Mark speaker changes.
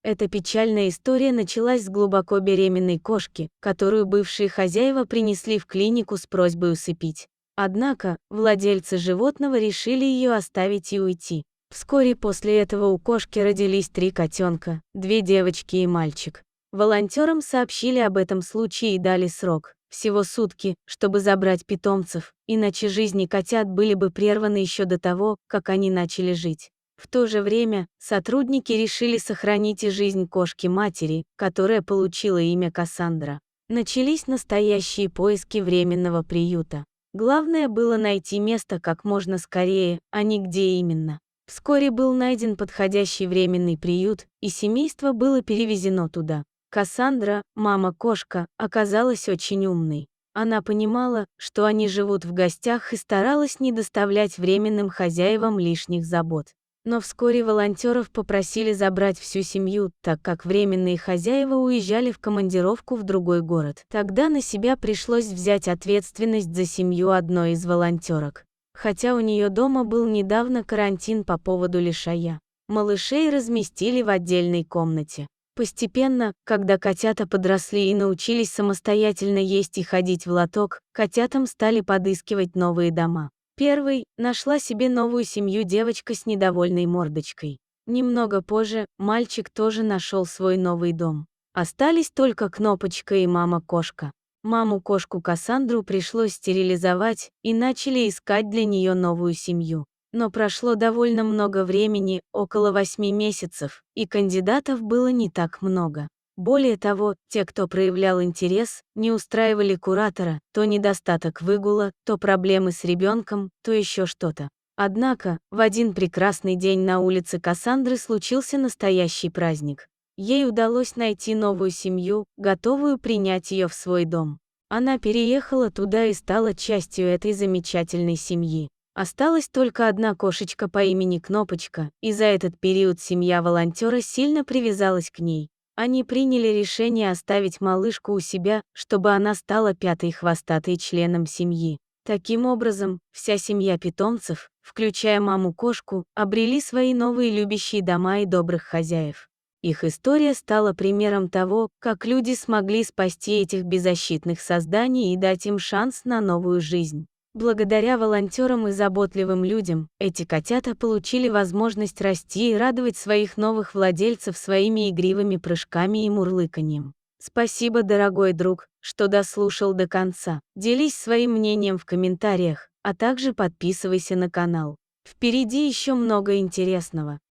Speaker 1: Эта печальная история началась с глубоко беременной кошки, которую бывшие хозяева принесли в клинику с просьбой усыпить. Однако, владельцы животного решили ее оставить и уйти. Вскоре после этого у кошки родились 3 котенка, 2 девочки и мальчик. Волонтерам сообщили об этом случае и дали срок, всего сутки, чтобы забрать питомцев, иначе жизни котят были бы прерваны еще до того, как они начали жить. В то же время, сотрудники решили сохранить и жизнь кошки-матери, которая получила имя Кассандра. Начались настоящие поиски временного приюта. Главное было найти место как можно скорее, а не где именно. Вскоре был найден подходящий временный приют, и семейство было перевезено туда. Кассандра, мама-кошка, оказалась очень умной. Она понимала, что они живут в гостях и старалась не доставлять временным хозяевам лишних забот. Но вскоре волонтеров попросили забрать всю семью, так как временные хозяева уезжали в командировку в другой город. Тогда на себя пришлось взять ответственность за семью одной из волонтерок. Хотя у нее дома был недавно карантин по поводу лишая. Малышей разместили в отдельной комнате. Постепенно, когда котята подросли и научились самостоятельно есть и ходить в лоток, котятам стали подыскивать новые дома. Первой нашла себе новую семью девочка с недовольной мордочкой. Немного позже мальчик тоже нашел свой новый дом. Остались только Кнопочка и мама-кошка. Маму-кошку Кассандру пришлось стерилизовать, и начали искать для нее новую семью. Но прошло довольно много времени, около 8 месяцев, и кандидатов было не так много. Более того, те, кто проявлял интерес, не устраивали куратора, то недостаток выгула, то проблемы с ребенком, то еще что-то. Однако, в один прекрасный день на улице Кассандры случился настоящий праздник. Ей удалось найти новую семью, готовую принять ее в свой дом. Она переехала туда и стала частью этой замечательной семьи. Осталась только одна кошечка по имени Кнопочка, и за этот период семья волонтера сильно привязалась к ней. Они приняли решение оставить малышку у себя, чтобы она стала 5-й хвостатой членом семьи. Таким образом, вся семья питомцев, включая маму-кошку, обрели свои новые любящие дома и добрых хозяев. Их история стала примером того, как люди смогли спасти этих беззащитных созданий и дать им шанс на новую жизнь. Благодаря волонтерам и заботливым людям, эти котята получили возможность расти и радовать своих новых владельцев своими игривыми прыжками и мурлыканьем. Спасибо, дорогой друг, что дослушал до конца. Делись своим мнением в комментариях, а также подписывайся на канал. Впереди еще много интересного.